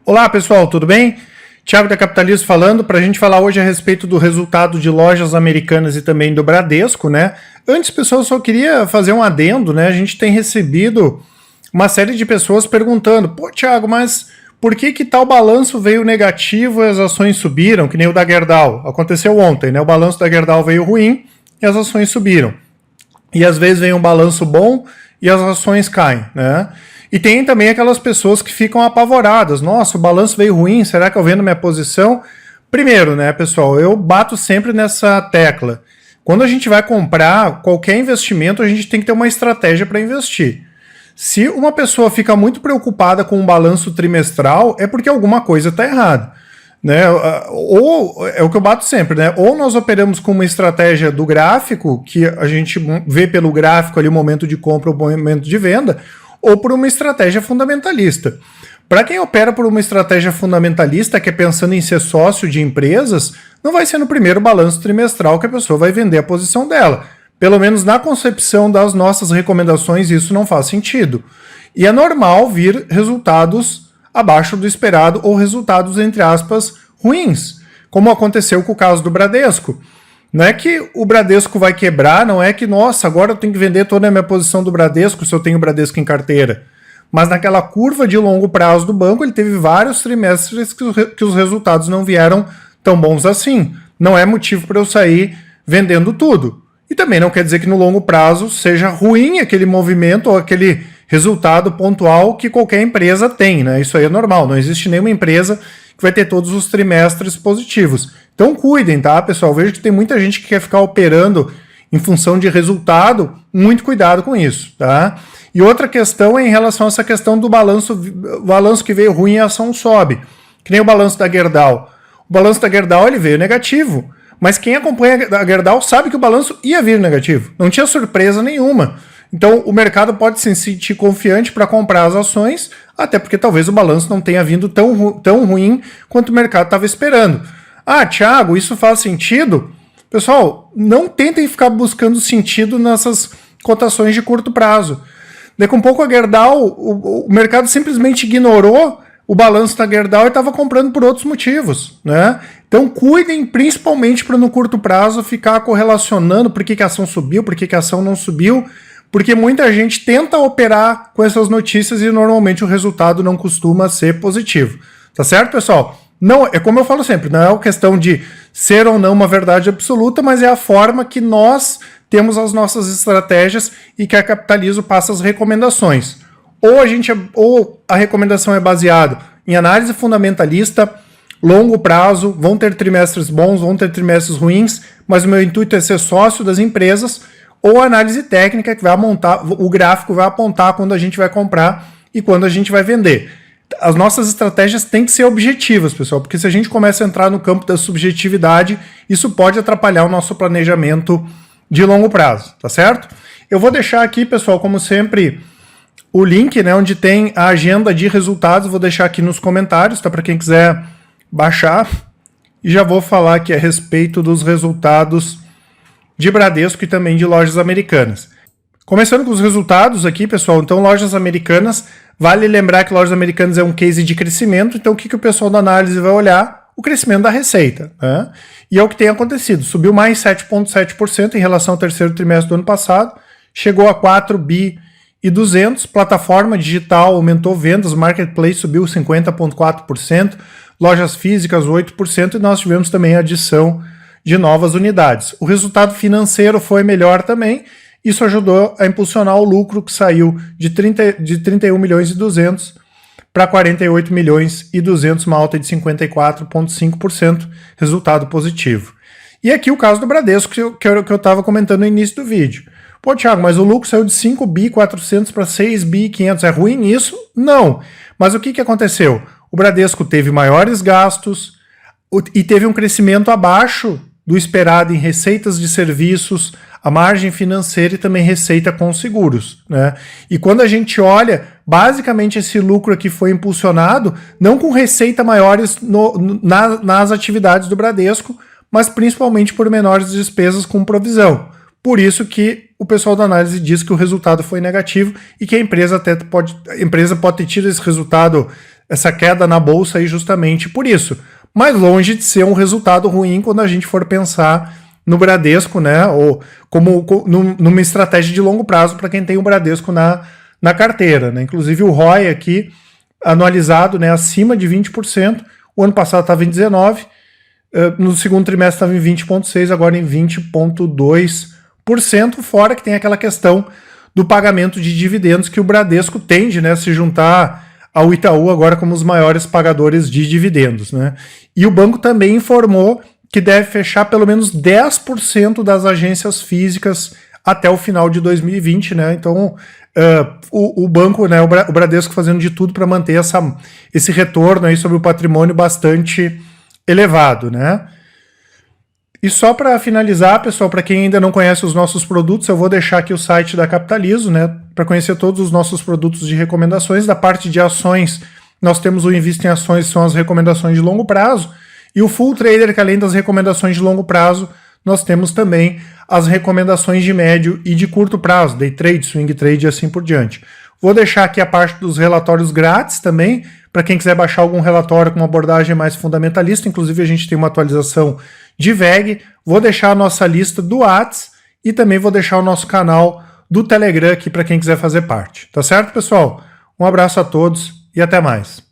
Olá pessoal, tudo bem? Thiago da Capitalismo falando para a gente falar hoje a respeito do resultado de lojas americanas e também do Bradesco, né? Antes, pessoal, eu só queria fazer um adendo, né? A gente tem recebido uma série de pessoas perguntando: pô, Thiago, mas por que tal balanço veio negativo e as ações subiram, que nem o da Gerdau? Aconteceu ontem, né? O balanço da Gerdau veio ruim e as ações subiram. E às vezes vem um balanço bom e as ações caem, né? E tem também aquelas pessoas que ficam apavoradas. Nossa, o balanço veio ruim, será que eu vendo minha posição? Primeiro, né, pessoal, eu bato sempre nessa tecla. Quando a gente vai comprar qualquer investimento, a gente tem que ter uma estratégia para investir. Se uma pessoa fica muito preocupada com um balanço trimestral, é porque alguma coisa está errada. Né? Ou é o que eu bato sempre, né? Ou nós operamos com uma estratégia do gráfico, que a gente vê pelo gráfico ali o momento de compra, o momento de venda, ou por uma estratégia fundamentalista. Para quem opera por uma estratégia fundamentalista, que é pensando em ser sócio de empresas, não vai ser no primeiro balanço trimestral que a pessoa vai vender a posição dela. Pelo menos na concepção das nossas recomendações, isso não faz sentido. E é normal vir resultados abaixo do esperado ou resultados, entre aspas, ruins, como aconteceu com o caso do Bradesco. Não é que o Bradesco vai quebrar, não é que, nossa, agora eu tenho que vender toda a minha posição do Bradesco se eu tenho o Bradesco em carteira. Mas naquela curva de longo prazo do banco, ele teve vários trimestres que os resultados não vieram tão bons assim. Não é motivo para eu sair vendendo tudo. E também não quer dizer que no longo prazo seja ruim aquele movimento ou aquele resultado pontual que qualquer empresa tem, né? Isso aí é normal, não existe nenhuma empresa que vai ter todos os trimestres positivos. Então cuidem, tá, pessoal? Vejo que tem muita gente que quer ficar operando em função de resultado, muito cuidado com isso, tá? E outra questão é em relação a essa questão do balanço que veio ruim e a ação sobe, que nem o balanço da Gerdau. O balanço da Gerdau ele veio negativo, mas quem acompanha a Gerdau sabe que o balanço ia vir negativo, não tinha surpresa nenhuma. Então o mercado pode se sentir confiante para comprar as ações, até porque talvez o balanço não tenha vindo tão ruim quanto o mercado estava esperando. Ah, Thiago, isso faz sentido? Pessoal, não tentem ficar buscando sentido nessas cotações de curto prazo. Daqui um pouco a Gerdau, o mercado simplesmente ignorou o balanço da Gerdau e estava comprando por outros motivos, né? Então cuidem principalmente para no curto prazo ficar correlacionando por que a ação subiu, por que a ação não subiu, porque muita gente tenta operar com essas notícias e normalmente o resultado não costuma ser positivo. Tá certo, pessoal? Não, é como eu falo sempre, não é uma questão de ser ou não uma verdade absoluta, mas é a forma que nós temos as nossas estratégias e que a Capitalismo passa as recomendações. Ou a recomendação é baseada em análise fundamentalista, longo prazo, vão ter trimestres bons, vão ter trimestres ruins, mas o meu intuito é ser sócio das empresas, ou análise técnica que vai montar, o gráfico vai apontar quando a gente vai comprar e quando a gente vai vender. As nossas estratégias têm que ser objetivas, pessoal, porque se a gente começa a entrar no campo da subjetividade, isso pode atrapalhar o nosso planejamento de longo prazo, tá certo? Eu vou deixar aqui, pessoal, como sempre, o link, né, onde tem a agenda de resultados, vou deixar aqui nos comentários, tá, para quem quiser baixar, e já vou falar aqui a respeito dos resultados de Bradesco e também de lojas americanas. Começando com os resultados aqui, pessoal, então lojas americanas, vale lembrar que lojas americanas é um case de crescimento, então o que o pessoal da análise vai olhar? O crescimento da receita, né? E é o que tem acontecido, subiu mais 7,7% em relação ao terceiro trimestre do ano passado, chegou a 4 bi e 200, plataforma digital aumentou vendas, marketplace subiu 50,4%, lojas físicas 8% e nós tivemos também a adição de novas unidades. O resultado financeiro foi melhor também, isso ajudou a impulsionar o lucro que saiu de 31 milhões e 200 para 48 milhões e 200, uma alta de 54,5%, resultado positivo. E aqui o caso do Bradesco, que eu estava comentando no início do vídeo. Pô, Thiago, mas o lucro saiu de 5 bi 400 para 6 bi 500, é ruim isso? Não. Mas o que aconteceu? O Bradesco teve maiores gastos e teve um crescimento abaixo do esperado em receitas de serviços, a margem financeira e também receita com seguros, né? E quando a gente olha, basicamente esse lucro aqui foi impulsionado não com receita maiores nas atividades do Bradesco, mas principalmente por menores despesas com provisão. Por isso que o pessoal da análise diz que o resultado foi negativo e que a empresa pode ter tido esse resultado essa queda na bolsa aí justamente por isso. Mas longe de ser um resultado ruim quando a gente for pensar no Bradesco, né? Ou como numa estratégia de longo prazo para quem tem o Bradesco na carteira, né? Inclusive o ROI aqui anualizado, né, acima de 20%. O ano passado estava em 19%, no segundo trimestre estava em 20,6%, agora em 20,2%, fora que tem aquela questão do pagamento de dividendos que o Bradesco tende, né, a se juntar ao Itaú agora como os maiores pagadores de dividendos, né? E o banco também informou que deve fechar pelo menos 10% das agências físicas até o final de 2020, né? Então, o banco, né, o Bradesco fazendo de tudo para manter esse retorno aí sobre o patrimônio bastante elevado, né? E só para finalizar, pessoal, para quem ainda não conhece os nossos produtos, eu vou deixar aqui o site da Capitalizo, né, para conhecer todos os nossos produtos de recomendações. Da parte de ações, nós temos o Invista em Ações, que são as recomendações de longo prazo, e o Full Trader, que além das recomendações de longo prazo, nós temos também as recomendações de médio e de curto prazo, day trade, swing trade e assim por diante. Vou deixar aqui a parte dos relatórios grátis também, para quem quiser baixar algum relatório com uma abordagem mais fundamentalista. Inclusive a gente tem uma atualização de VEG. Vou deixar a nossa lista do Whats e também vou deixar o nosso canal do Telegram aqui para quem quiser fazer parte. Tá certo, pessoal? Um abraço a todos e até mais.